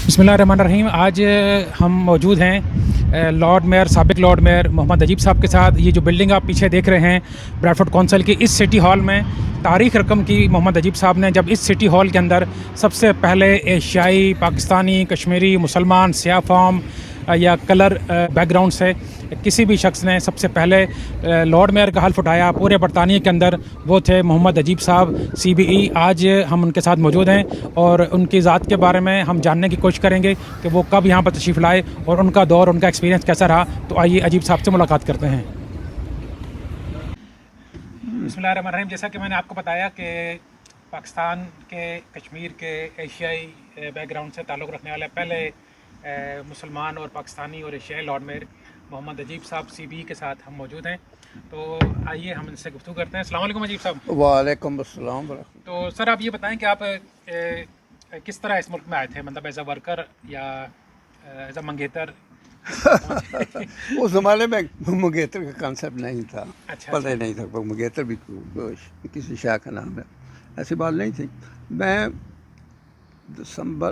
بسم اللہ الرحمن الرحیم. آج ہم موجود ہیں لارڈ میئر سابق لارڈ میئر محمد اجیب صاحب کے ساتھ. یہ جو بلڈنگ آپ پیچھے دیکھ رہے ہیں بریڈفورڈ کونسل کی، اس سٹی ہال میں تاریخ رقم کی محمد اجیب صاحب نے، جب اس سٹی ہال کے اندر سب سے پہلے ایشیائی، پاکستانی، کشمیری، مسلمان، سیاہ فام یا کلر بیک گراؤنڈ سے کسی بھی شخص نے سب سے پہلے لارڈ میئر کا حلف اٹھایا پورے برطانیہ کے اندر، وہ تھے محمد اجیب صاحب CBE. آج ہم ان کے ساتھ موجود ہیں اور ان کی ذات کے بارے میں ہم جاننے کی کوشش کریں گے کہ وہ کب یہاں پر تشریف لائے اور ان کا دور، ان کا ایکسپیرینس کیسا رہا. تو آئیے اجیب صاحب سے ملاقات کرتے ہیں. بسم اللہ الرحمن الرحیم. جیسا کہ میں نے آپ کو بتایا کہ پاکستان کے، کشمیر کے، ایشیائی بیک گراؤنڈ سے تعلق رکھنے والے پہلے مسلمان اور پاکستانی اور ایشیائی لارڈ میئر محمد اجیب صاحب CBE کے ساتھ ہم موجود ہیں. تو آئیے ہم ان سے گفتگو کرتے ہیں. السلام علیکم اجیب صاحب. وعلیکم السلام ورحمۃ. تو سر آپ یہ بتائیں کہ آپ کس طرح اس ملک میں آئے تھے، مطلب ایز اے ورکر یا ایز اے منگیتر؟ اس زمانے میں منگیتر کا کانسیپٹ نہیں تھا، اچھا پتہ ہی نہیں تھا منگیتر بھی کسی شاہ کا نام ہے، ایسی بات نہیں تھی. میں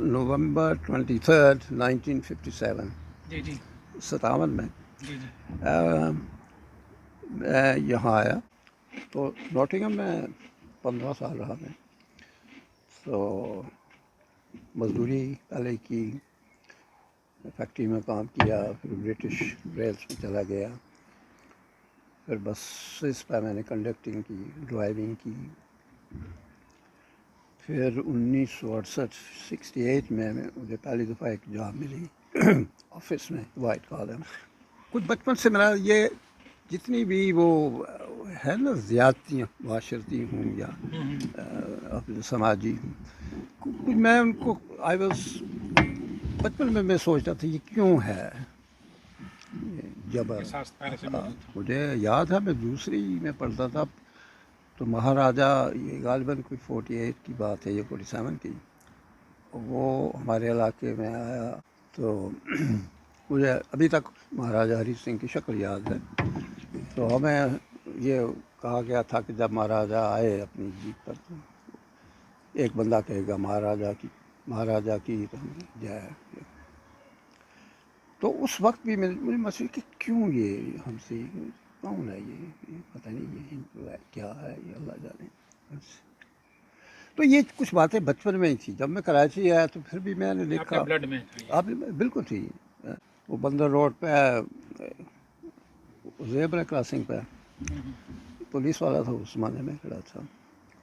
نومبر 23 1957 جی جی 57 میں جی جی میں یہاں آیا. تو نوٹنگھم میں 15 سال رہا میں. تو مزدوری پہلے کی، فیکٹری میں کام کیا، پھر برٹش ریلس میں چلا گیا، پھر بسز پہ میں نے کنڈکٹنگ کی، ڈرائیونگ کی. پھر 1968 میں مجھے پہلی دفعہ ایک جاب ملی آفس میں، وائٹ کالر. کچھ بچپن سے میرا یہ جتنی بھی وہ ہے نا زیادتیاں معاشرتی ہوں یا اپنے سماجی ہوں، کچھ میں ان کو بچپن میں سوچتا تھا یہ کیوں ہے جبر. مجھے یاد ہے میں دوسری میں پڑھتا تھا تو مہاراجا، یہ غالباً کوئی 48 کی بات ہے یا 47 کی، وہ ہمارے علاقے میں آیا. تو مجھے ابھی تک مہاراجا ہری سنگھ کی شکل یاد ہے. تو ہمیں یہ کہا گیا تھا کہ جب مہاراجا آئے اپنی جیپ پر تو ایک بندہ کہے گا مہاراجا کی جائے. تو اس وقت بھی مجھے مسئلہ کہ کیوں یہ ہم سے کون ہے، یہ پتہ نہیں یہ کیا ہے، یہ اللہ جانے. تو یہ کچھ باتیں بچپن میں ہی تھی. جب میں کراچی آیا تو پھر بھی میں نے دیکھا آپ بالکل تھی. وہ بندر روڈ پہ زیبرا کراسنگ پہ پولیس والا تھا اس زمانے میں کھڑا تھا.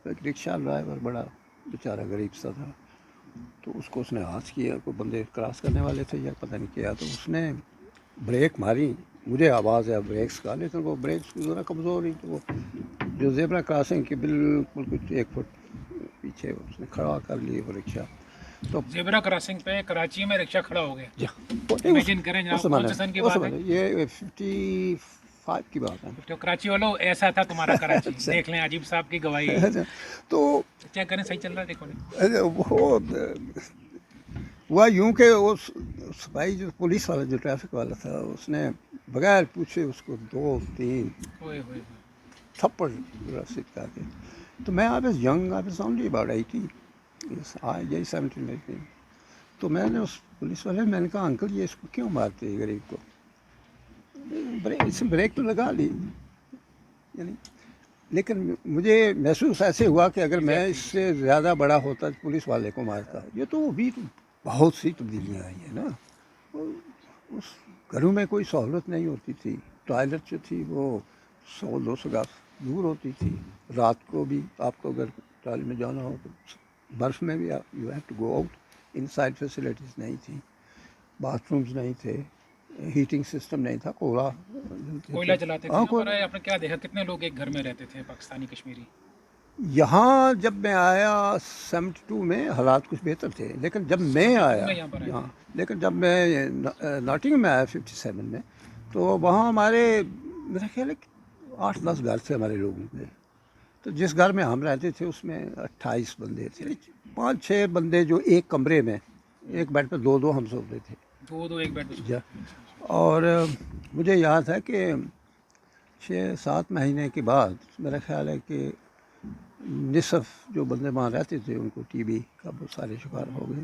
ایک رکشہ ڈرائیور بڑا بیچارہ غریب سا تھا، تو اس نے ہاتھ کیا، کوئی بندے کراس کرنے والے تھے یا پتہ نہیں کیا، تو اس نے بریک ماری. مجھے آواز ہے بریکس کا، لیکن وہ بریکس ذرا کمزور ہوئی. تو وہ جو زیبرا کراسنگ کی بالکل کچھ 1 فٹ پیچھے اس نے کھڑا کر لی وہ رکشہ. تو زیبرا کراسنگ پہ کراچی میں رکشہ کھڑا ہو گیا. امیجن کریں جناب، کون سے سن کی بات ہے؟ یہ 55 کی بات ہے. تو کراچی والوں ایسا تھا تمہارا کراچی. دیکھ لیں اجیب صاحب کی گواہی. تو چیک کریں صحیح چل رہا ہے، دیکھو. وہ ہوا یوں کہ وہ سپاہی جو پولیس والا جو ٹریفک والا تھا، اس نے بغیر پوچھے اس کو 2-3 تھپڑ رسید کر کے. تو میں I was young, I was only about 18، یہی 17-18. تو میں نے اس پولیس والے میں نے کہا انکل یہ اس کو کیوں مارتے ہیں غریب کو؟ بریک تو لگا لی یعنی. لیکن مجھے محسوس ایسے ہوا کہ اگر میں اس سے زیادہ بڑا ہوتا پولیس والے کو مارتا. یہ تو بھی بہت سی تبدیلیاں آئی ہیں نا. اس گھروں میں کوئی سہولت نہیں ہوتی تھی. ٹوائلٹ جو تھی وہ 100-200 گز دور ہوتی تھی. رات کو بھی آپ کو اگر ٹوائلٹ میں جانا ہو تو برف میں بھی you have to go out. Inside facilities نہیں تھیں، باتھ رومز نہیں تھے، ہیٹنگ سسٹم نہیں تھا. کوئلہ جلاتے تھے. آپ نے کیا دیکھا، کتنے لوگ ایک گھر میں رہتے تھے پاکستانی کشمیری؟ یہاں جب میں آیا 72 میں حالات کچھ بہتر تھے، لیکن جب میں آیا یہاں، لیکن جب میں ناٹنگھم میں آیا 57 میں، تو وہاں ہمارے میرا خیال ہے 8-10 گھر تھے ہمارے لوگوں کے. تو جس گھر میں ہم رہتے تھے اس میں 28 بندے تھے. 5-6 بندے جو ایک کمرے میں، ایک بیڈ پہ 2 ہم سوتے تھے. 2 ایک بیڈ پہ. اور مجھے یاد ہے کہ 6-7 مہینے کے بعد میرا خیال ہے کہ نصف جو بندے وہاں رہتے تھے ان کو TB کا بہت سارے شکار ہو گئے.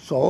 100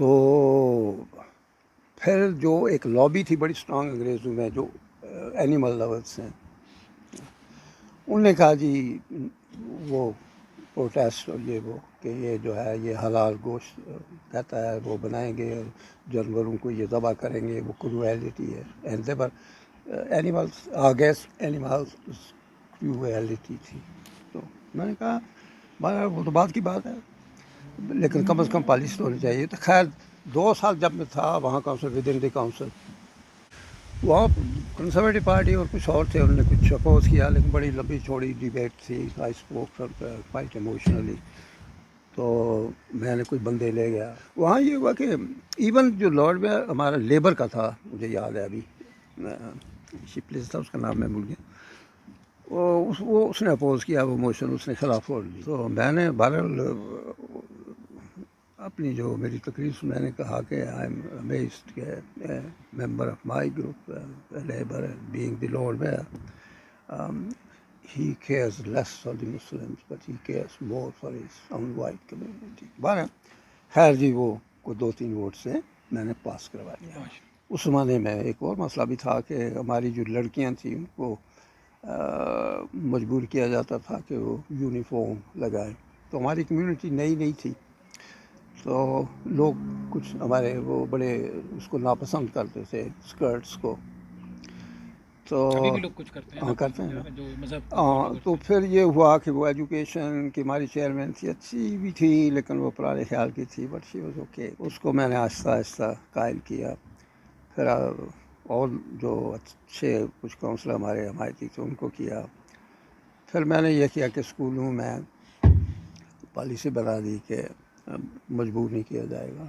تو پھر جو ایک لابی تھی بڑی اسٹرانگ انگریزوں میں جو اینیمل لورس ہیں، انہوں نے کہا جی وہ پروٹیسٹ اور یہ وہ کہ یہ جو ہے یہ حلال گوشت کہتا ہے وہ بنائیں گے اور جانوروں کو یہ ذبح کریں گے، وہ کرویلٹی ہے. اینڈ دیور اینیملس آگیس اینیملس کرویلٹی تھی. تو میں نے کہا بہرحال وہ تو بات کی بات ہے، لیکن کم از کم پالیسی تو ہونی چاہیے. تو خیر 2 سال جب میں تھا وہاں council with in the council, وہاں کنزرویٹو پارٹی اور کچھ اور تھے، انہوں نے کچھ اپوز کیا، لیکن بڑی لمبی چوڑی ڈیبیٹ تھی. I spoke quite emotionally. تو میں نے کچھ بندے لے گیا وہاں. یہ ہوا کہ ایون جو لارڈ میں ہمارا لیبر کا تھا، مجھے یاد ہے ابھی شپلز تھا اس کا نام میں بھول گیا، وہ اس نے اپوز کیا وہ موشن، اس نے خلاف ووٹ دی. تو میں نے بہرحال اپنی جو میری تقریر سے میں نے کہا کہ آئی ایم امیزڈ کہ member of my group Labour being the Lord Mayor he cares less for the Muslims but he cares more for his own white community. بارہ خیر جی وہ کو 2-3 ووٹ سے میں نے پاس کروا دیا. اس زمانے میں ایک اور مسئلہ بھی تھا کہ ہماری جو لڑکیاں تھیں ان کو مجبور کیا جاتا تھا کہ وہ یونیفارم لگائیں. تو ہماری کمیونٹی نئی تھی، تو لوگ کچھ ہمارے وہ بڑے اس کو ناپسند کرتے تھے اسکرٹس کو. تو ابھی بھی لوگ کچھ کرتے ہیں، ہاں کرتے ہیں. جو مذہب ہاں تو پھر یہ ہوا کہ وہ ایجوکیشن کی ہماری چیئرمین تھی، اچھی بھی تھی لیکن وہ پرانے خیال کی تھی، بٹ شی واز اوکے. اس کو میں نے آہستہ آہستہ قائل کیا. پھر اور جو اچھے کچھ کونسلر ہمارے حمایتی تھے ان کو کیا. پھر میں نے یہ کیا کہ اسکولوں میں پالیسی بنا دی کہ مجبور نہیں کیا جائے گا،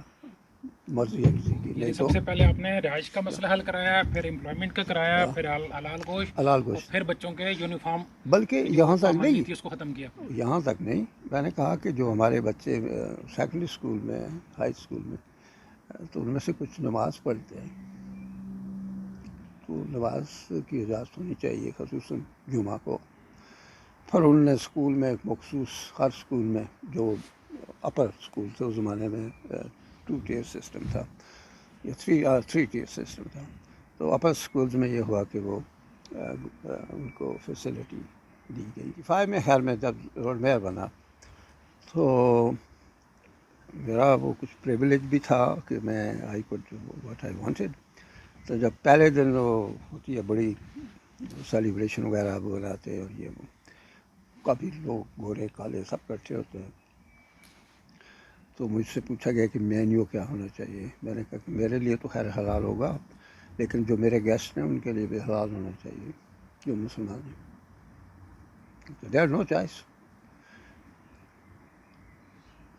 مرضی ہے کسی کی. نہیں تو سب سے پہلے آپ نے رہائش کا مسئلہ حل کرایا، پھر امپلائمنٹ کا کرایا، پھر حلال گوشت، حلال گوشت، پھر بچوں کے یونیفارم، بلکہ یہاں تک نہیں، تھی اس کو ختم کیا. یہاں تک نہیں. میں نے کہا کہ جو ہمارے بچے سیکنڈری اسکول میں، ہائی اسکول میں، تو ان میں سے کچھ نماز پڑھتے ہیں، تو نماز کی اجازت ہونی چاہیے خصوصاً جمعہ کو. پھر انہوں نے اسکول میں مخصوص ہر اسکول میں جو اپر اسکول تھے اس زمانے میں 2 ٹیئر سسٹم تھا یا 3 ٹیئر سسٹم تھا. تو اپر اسکولز میں یہ ہوا کہ وہ ان کو فیسلٹی دی گئی. 5 میں خیر میں جب لارڈ میئر بنا تو میرا وہ کچھ پریویلیج بھی تھا کہ میں I could what I wanted. تو جب پہلے دن وہ ہوتی ہے بڑی سیلیبریشن وغیرہ بناتے اور یہ وہ کافی لوگ گورے کالے سب اکٹھے ہوتے ہیں، تو مجھ سے پوچھا گیا کہ مینیو کیا ہونا چاہیے. میں نے کہا کہ میرے لیے تو خیر حلال ہوگا، لیکن جو میرے گیسٹ ہیں ان کے لیے بھی حلال ہونا چاہیے جو مسلمان ہیں. دیر نو چوائس.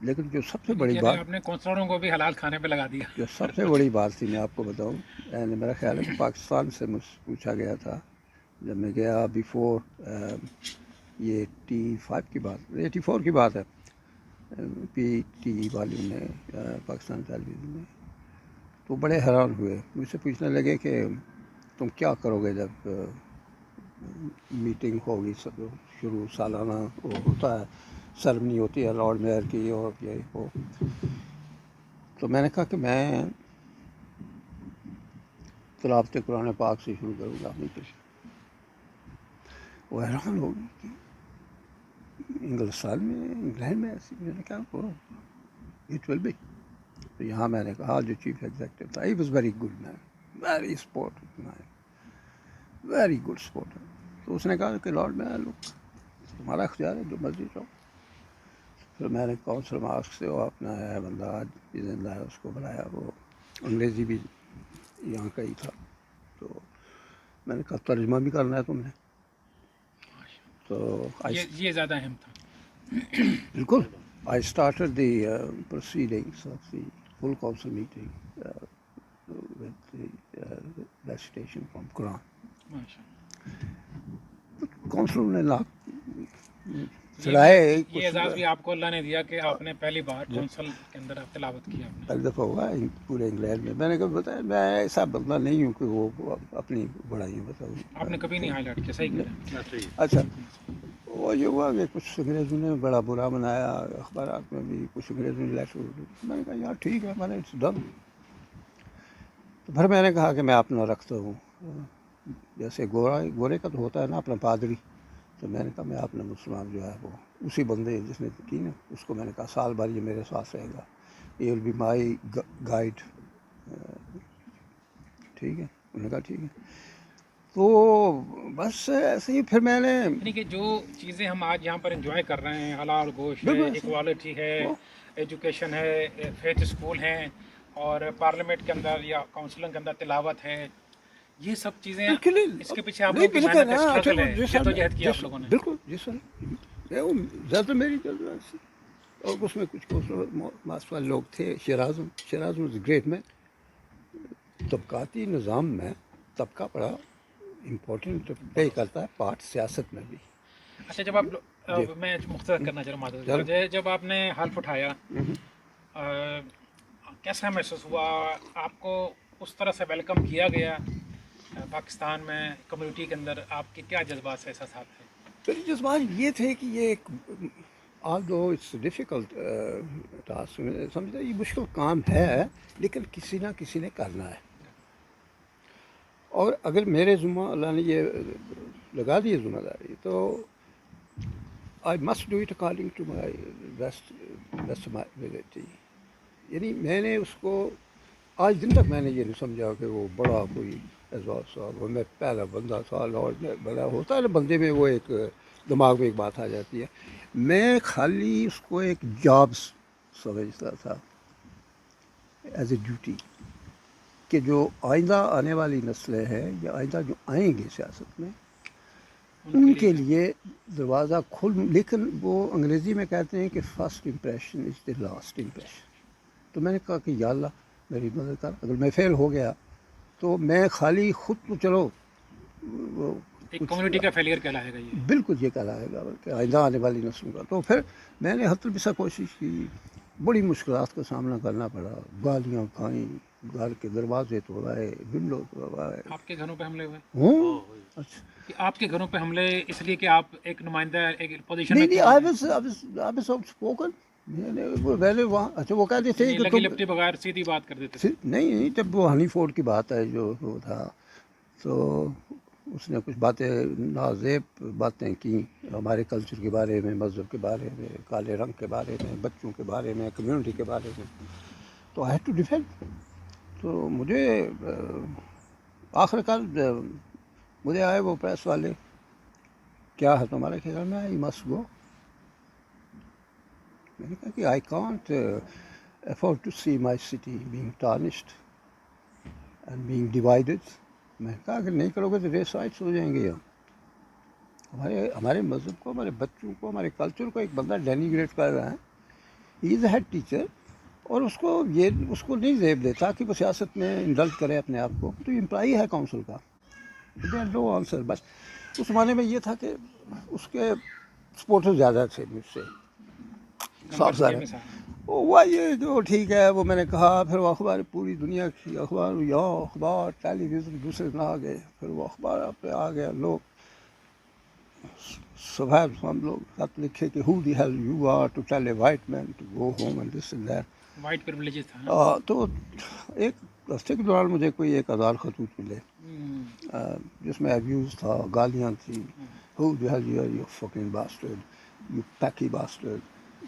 لیکن جو سب سے بڑی بات، آپ نے کونسلروں کو بھی حلال کھانے پہ لگا دیا. جو سب سے بڑی بات تھی میں آپ کو بتاؤں، میرا خیال ہے کہ پاکستان سے مجھ سے پوچھا گیا تھا جب میں گیا بیفور یہ 85 کی بات، 84 کی بات ہے، پی ٹی وی والوں نے پاکستان ٹیلی ویژن میں، تو بڑے حیران ہوئے. مجھ سے پوچھنے لگے کہ تم کیا کرو گے جب میٹنگ ہوگی شروع سالانہ وہ ہوتا ہے، سرمنی ہوتی ہے لارڈ میئر کی اور یہ وہ. تو میں نے کہا کہ میں تلاوت قرآن پاک سے شروع کروں گا میٹنگ. وہ حیران ہو گئی کہ انگلستان میں، انگلینڈ میں ایسی. میں نے کہا اٹ ول بی. تو یہاں میں نے کہا جو چیف ایگزیکٹو تھا، he was very good man, very supportive man, very good supporter. تو اس نے کہا کہ لارڈ میئر لوگ تمہارا اختیار ہے جو مرضی چاہو. پھر میں نے کونسل ماسک سے وہ اپنا ہے بندہ آج بھی زندہ ہے اس کو بلایا، وہ انگریزی بھی یہاں کا ہی تھا. تو میں نے کہا ترجمہ بھی کرنا ہے تم نے. تو یہ زیادہ اہم تھا. بالکل. I started the proceedings of the full council meeting with the recitation from Quran. کونسلوں نے چڑھائے. یہ اعزاز بھی آپ کو اللہ نے دیا کہ آپ نے پہلی بار کونسل کے اندر آپ تلاوت کی. آپ نے پہلی دفعہ ہوا پورے انگلینڈ میں. میں نے کہا بتایا میں ایسا بندہ نہیں ہوں کہ وہ اپنی بڑائی بتاؤں. آپ نے کبھی نہیں ہائی لائٹ کیا. صحیح کیا. اچھا وہ یہ ہوا کہ کچھ انگریزوں نے بڑا برا بنایا، اخبارات میں بھی کچھ انگریزوں نے لیٹر، میں نے کہا یار ٹھیک ہے، میں نے اٹس ڈن. تو پھر میں نے کہا کہ میں اپنا رکھتا ہوں، جیسے گورے کا تو ہوتا ہے نا اپنا پادری، تو میں نے کہا میں اپنا مسلمان جو ہے وہ اسی بندے جس نے کی نا اس کو میں نے کہا سال بھر یہ میرے ساتھ رہے گا، یہ ول بی مائی گائیڈ. ٹھیک ہے، انہوں نے کہا ٹھیک ہے. تو بس ایسے ہی پھر میں نے یعنی کہ جو چیزیں ہم آج یہاں پر انجوائے کر رہے ہیں، حلال گوشت ہے، بالکل ایسے ایکوالٹی ہے، ایجوکیشن ہے، فیتھ اسکول ہیں، اور پارلیمنٹ کے اندر یا کاؤنسلنگ کے اندر تلاوت ہے، یہ سب چیزیں بالکل اس کے پیچھے آپ نہیں لوگوں کی بالکل محنت ہے، ہاں، اسٹرگل ہے، جس سال جدوجہد کی آپ لوگوں نے. بالکل جس سال وہ زیادہ میری جلد اور اس میں کچھ ماسوال لوگ تھے. Shiraz was great man. طبقاتی نظام میں طبقہ بڑا امپورٹنٹ پلے کرتا ہے پارٹ سیاست میں بھی. اچھا، جب آپ میں مختصر کرنا چاہ رہا ہوں، جب آپ نے حلف اٹھایا کیسا محسوس ہوا؟ آپ کو اس طرح سے ویلکم کیا گیا پاکستان میں کمیونٹی کے اندر؟ آپ کے کیا جذبات سے احساسات تھے؟ میرے جذبات یہ تھے کہ یہ ایک آلدو اٹس ڈیفیکلٹ ٹاسک، سمجھتے یہ مشکل کام ہے لیکن کسی نہ کسی نے کرنا ہے. اور اگر میرے ذمہ اللہ نے یہ لگا دی ذمہ داری تو I must do it according to my best my ability. یعنی میں نے اس کو آج دن تک میں نے یہ نہیں سمجھا کہ وہ بڑا کوئی اعزاز صاحب، وہ میں پہلا بندہ تھا لارڈ میں، بڑا ہوتا ہے نا بندے میں وہ ایک دماغ میں ایک بات آ جاتی ہے. میں خالی اس کو ایک جاب سمجھتا تھا ایز اے ڈیوٹی، کہ جو آئندہ آنے والی نسلیں ہیں یا آئندہ جو آئیں گے سیاست میں ان کے لیے دروازہ کھول. لیکن وہ انگریزی میں کہتے ہیں کہ first impression is the last impression. تو میں نے کہا کہ یا اللہ میری مدد کر، اگر میں فیل ہو گیا تو میں خالی خود تو چلو وہ ایک کمیونٹی کا فیلئر کہلائے گا یہ. بالکل یہ کہلائے گا بلکہ آئندہ آنے والی نسلوں کا. تو پھر میں نے حتی البسا کوشش کی، بڑی مشکلات کا سامنا کرنا پڑا، گالیاں کھائیں، گھر کے دروازے توڑائے، ونڈو توڑائے. آپ کے گھروں پہ حملے ہوئے؟ ہوں اچھا کہ آپ کے گھروں پہ حملے اس لیے کہ آپ ایک نمائندہ ایک پوزیشن نہیں میں نہیں آئی واز آؤٹ اسپوکن. میں نے وہاں اچھا وہ کہتے تھے کہ لگی لپٹی بغیر سیدھی بات کر دیتے تھے. نہیں جب وہ ہنی فورڈ کی بات ہے جو وہ تھا تو اس نے کچھ باتیں نازیب باتیں کی ہمارے کلچر کے بارے میں، مذہب کے بارے میں، کالے رنگ کے بارے میں، بچوں کے بارے میں، کمیونٹی کے بارے میں. تو آئی ہیڈ ٹو ڈیفینڈ. تو مجھے آخر کار مجھے آئے وہ پریس والے، کیا ہے تمہارے خیال میں، یو مسٹ گو. میں نے کہا کہ I can't afford to see my city being tarnished and being divided. میں نے کہا اگر نہیں کرو گے تو ریسائٹس ہو جائیں گے. ہمارے مذہب کو، ہمارے بچوں کو، ہمارے کلچر کو ایک بندہ ڈینیگریٹ کر رہا ہے. ہی از اے ہیڈ ٹیچر اور اس کو نہیں زیب دیتا کہ وہ سیاست میں انڈلج کرے اپنے آپ کو. تو امپلائی ہے کونسل کا، نو آنسر. بس اس زمانے میں یہ تھا کہ اس کے سپورٹر زیادہ تھے مجھ سے، صاف سارے. ہوا یہ جو ٹھیک ہے وہ میں نے کہا. پھر وہ اخبار پوری دنیا کی اخبار، یا اخبار ٹیلی ویژن دوسرے نہ آ گئے. پھر وہ اخبار پہ آ گیا، لوگ صبح ہم لوگ خط لکھے کہ who the hell you are to tell a white man to go home and this and that. White privileges تھا. تو ایک ہفتے کے دوران مجھے کوئی 1000 خطوط ملے جس میں ابیوز تھا، گالیاں تھیں. Who the hell you are you fucking bastard, you Paki bastard.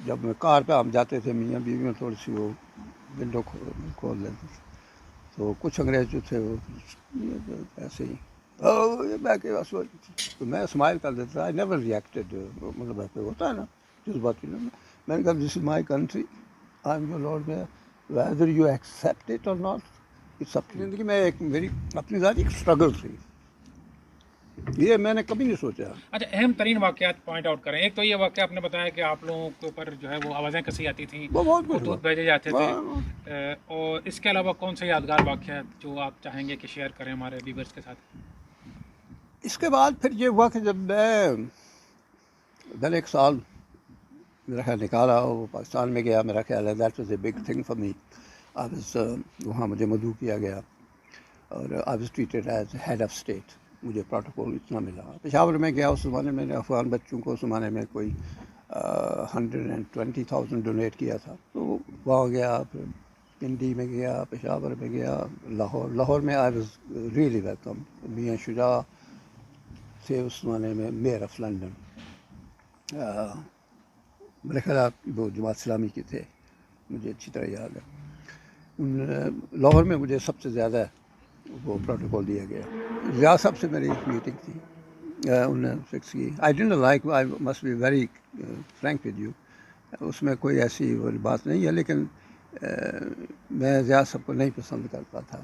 جب میں کار پہ ہم جاتے تھے میاں بیوی میں تھوڑی سی وہ ونڈو کھول لیتے تھے تو کچھ انگریز جو تھے وہ ایسے ہی تو میں اسمائل کر دیتا تھا. آئی نیور ریئیکٹیڈ، مطلب ہوتا ہے نا جذباتی. میں نے کہا this is my country, I am your lord mayor, whether you accept it or not it's up. زندگی میں ایک میری اپنی ذاتی ایک اسٹرگل تھی، یہ میں نے کبھی نہیں سوچا. اچھا، اہم ترین واقعات پوائنٹ آؤٹ کریں. ایک تو یہ واقعہ آپ نے بتایا کہ آپ لوگوں کے اوپر جو ہے وہ آوازیں کسی جاتی تھیں، وہ بہت کچھ خطوط بھیجے جاتے تھے. اور اس کے علاوہ کون سے یادگار واقعات جو آپ چاہیں گے کہ شیئر کریں ہمارے ویورز کے ساتھ؟ اس کے بعد پھر یہ ہوا کہ جب میں ایک سال میرا خیال نکالا وہ پاکستان میں گیا. میرا خیال ہے that was a big thing for me. وہاں مجھے مدعو کیا گیا اور I was treated as head of state. مجھے پروٹوکول اتنا ملا. پشاور میں گیا اس زمانے میں نے افغان بچوں کو اس زمانے میں کوئی 120,000 ڈونیٹ کیا تھا. تو وہاں گیا, پھر پنڈی میں گیا, پشاور میں گیا, لاہور میں آئی واز ریئلی ویلکم. میاں شجاع تھے اس زمانے میں میئر آف لنڈن, میرے خیال وہ جماعت اسلامی کے تھے, مجھے اچھی طرح یاد ہے. لاہور میں مجھے سب سے زیادہ وہ پروٹوکول دیا گیا. ضیاء صاحب سے میری میٹنگ تھی, انہوں نے فکس کی. I don't like, I must be very frank with you, اس میں کوئی ایسی بات نہیں ہے, لیکن میں ضیاء صاحب کو نہیں پسند کرتا تھا.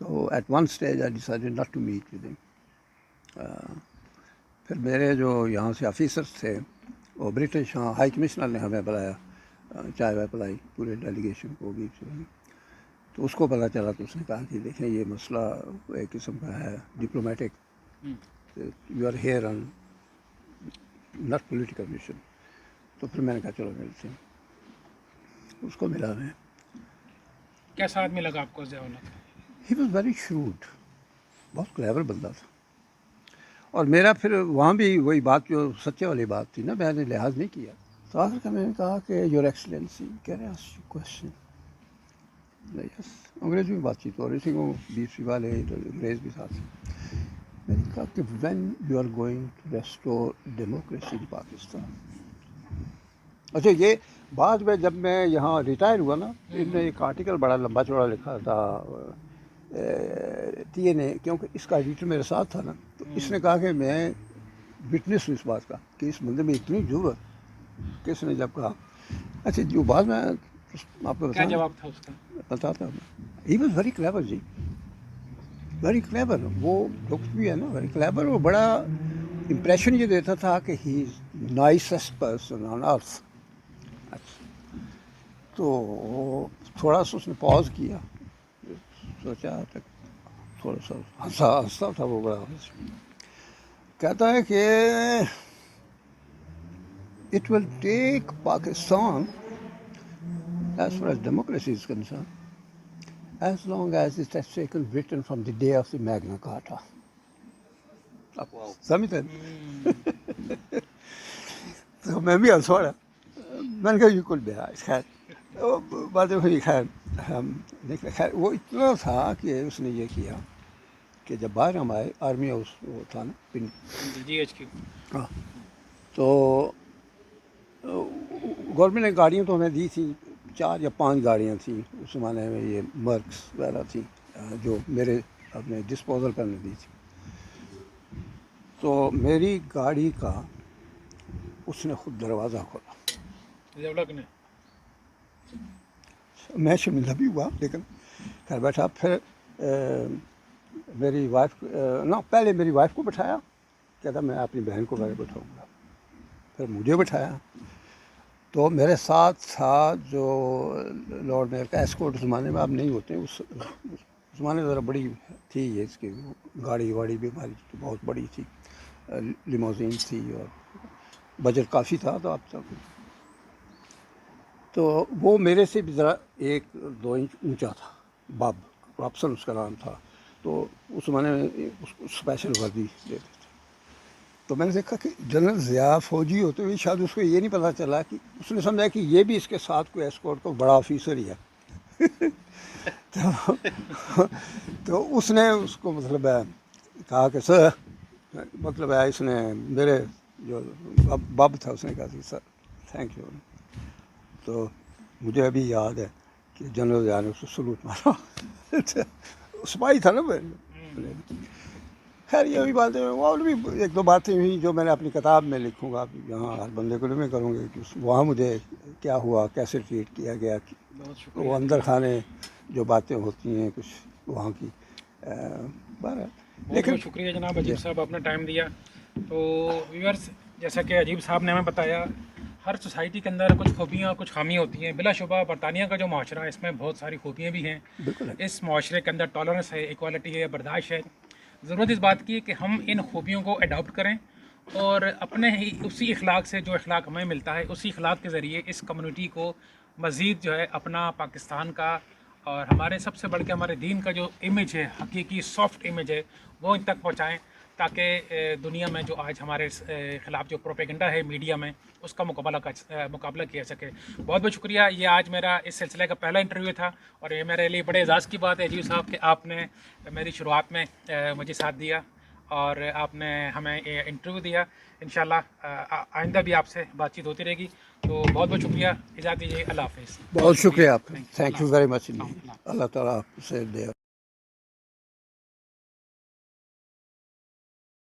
تو at one stage I decided not to meet with him. پھر میرے جو یہاں سے آفیسرس تھے, وہ برٹش ہائی کمشنر نے ہمیں بلایا, چائے وائے پلائی پورے ڈیلیگیشن کو بھی. تو اس کو پتہ چلا تو اس نے کہا کہ دیکھیں یہ مسئلہ ایک قسم کا ہے diplomatic, you are here on not political mission. تو پھر میں نے کہا چلو ملتے ہیں. اس کو ملا میں. کیسا آدمی لگا آپ کو ضیاء الحق؟ ہی واز ویری شروڈ, بہت کلیور بندہ تھا. اور میرا پھر وہاں بھی وہی بات جو سچے والی بات تھی نا, میں نے لحاظ نہیں کیا. تو آخر کا میں نے کہا کہ یور ایکسلنسی کہہ رہے ہیں کوشچن. یس, انگریزی میں بات چیت ہو رہی تھی, وہ بیس والے انگریز بھی ساتھ تھے. میں نے کہا کہ when you are going to restore democracy in Pakistan. اچھا, یہ بعد میں جب میں یہاں ریٹائر ہوا نا, ان نے ایک آرٹیکل بڑا لمبا چوڑا لکھا تھا ٹی این اے, کیونکہ اس کا ایڈیٹر میرے ساتھ تھا نا. تو اس نے کہا کہ میں وٹنس ہوں اس بات کا کہ اس بندے میں اتنی ضرورت. کس نے جب کہا, اچھا جو بعد میں آپ کو کیا جواب تھا اس کا؟ بتاتا ہوں. ہی واز ویری کلیور جی, ویری کلیور. وہ لکس بھی ہے نا ویری کلیور. وہ بڑا امپریشن یہ دیتا تھا کہ ہی از نائسسٹ پرسن آن ارتھ. تو تھوڑا سا اس نے پاز کیا, سوچا تھوڑا سا ہنستا تھا وہ بڑا. کہتا ہے کہ it will take Pakistan as far as democracy is concerned as long as it has taken Britain from the day of the Magna Carta. سمجھتے ہیں؟ تو میں بھی ہنس پڑا. میں نے کہا یہ کل بہار. خیر باتیں ہوئی. خیر وہ اتنا تھا کہ اس نے یہ کیا کہ جب باہر ہم آئے, آرمی ہاؤس وہ تھا نا پنڈی, جی ایچ کی, ہاں, تو گورنمنٹ نے گاڑیاں تو ہمیں دی تھی, 4 یا 5 گاڑیاں تھیں اس زمانے میں. یہ مرکس وغیرہ تھی جو میرے اپنے ڈسپوزل کرنے دی تھی. تو میری گاڑی کا اس نے خود دروازہ کھولا. ضیاء الحق نے؟ میں شرمندہ بھی ہوا, لیکن گھر بیٹھا. پھر میری وائف پہلے میری وائف کو بٹھایا, کہتا میں اپنی بہن کو گھر بٹھاؤں گا. پھر مجھے بٹھایا. تو میرے ساتھ تھا جو لارڈ میئر کا ایسکورٹ زمانے میں اب نہیں ہوتے, اس زمانے میں ذرا بڑی تھی یہ اس کی گاڑی واڑی بھی ہماری بہت بڑی تھی, لیموزین تھی اور بجٹ کافی تھا. تو اب تک تو وہ میرے سے بھی ذرا 1-2 انچ اونچا تھا. باب رابسن اس کا نام تھا. تو اس زمانے میں اس کو اسپیشل وردی دیتے تھے. تو میں نے دیکھا کہ جنرل ضیاء فوجی ہوتے ہوئے شاید اس کو یہ نہیں پتہ چلا کہ اس نے سمجھا کہ یہ بھی اس کے ساتھ کوئی ایسکورٹ کو بڑا آفیسر ہی ہے. تو اس نے اس کو مطلب ہے کہا کہ سر, مطلب ہے اس نے میرے جو باب تھا اس نے کہا کہ سر تھینک یو. تو مجھے ابھی یاد ہے کہ جنرل ضیاء نے اس کو سلوٹ مارا. سپاہی تھا نا. خیر یہ بھی باتیں اور بھی 1-2 باتیں ہوئی جو میں نے اپنی کتاب میں لکھوں گا. یہاں ہر بندے کو نہیں کروں گے کہ وہاں مجھے کیا ہوا, کیسے ٹریٹ کیا گیا. وہ اندر خانے جو باتیں ہوتی ہیں کچھ وہاں کی. لیکن شکریہ جناب عجیب صاحب, آپ نے ٹائم دیا. تو ویورز, جیسا کہ عجیب صاحب نے ہمیں بتایا, ہر سوسائٹی کے اندر کچھ خوبیاں کچھ خامیاں ہوتی ہیں. بلا شبہ برطانیہ کا جو معاشرہ ہے اس میں بہت ساری خوبیاں بھی ہیں. اس معاشرے کے اندر ٹالرنس ہے, ایکوالٹی ہے, برداشت ہے. ضرورت اس بات کی ہے کہ ہم ان خوبیوں کو اڈاپٹ کریں اور اپنے ہی اسی اخلاق سے, جو اخلاق ہمیں ملتا ہے اسی اخلاق کے ذریعے اس کمیونٹی کو مزید جو ہے اپنا پاکستان کا اور ہمارے سب سے بڑھ کے ہمارے دین کا جو امیج ہے، حقیقی سافٹ امیج ہے، وہ ان تک پہنچائیں، تاکہ دنیا میں جو آج ہمارے خلاف جو پروپیگنڈا ہے میڈیا میں، اس کا مقابلہ کیا سکے۔ بہت بہت شکریہ۔ یہ آج میرا اس سلسلے کا پہلا انٹرویو تھا، اور یہ میرے لیے بڑے اعزاز کی بات ہے جی صاحب کہ آپ نے میری شروعات میں مجھے ساتھ دیا، اور آپ نے ہمیں انٹرویو دیا۔ انشاءاللہ آئندہ بھی آپ سے بات چیت ہوتی رہے گی۔ تو بہت بہت شکریہ، اجازت دیجیے، اللہ حافظ۔ بہت شکریہ آپ کا، تھینک یو ویری مچ، اللہ تعالیٰ آپ سے دے۔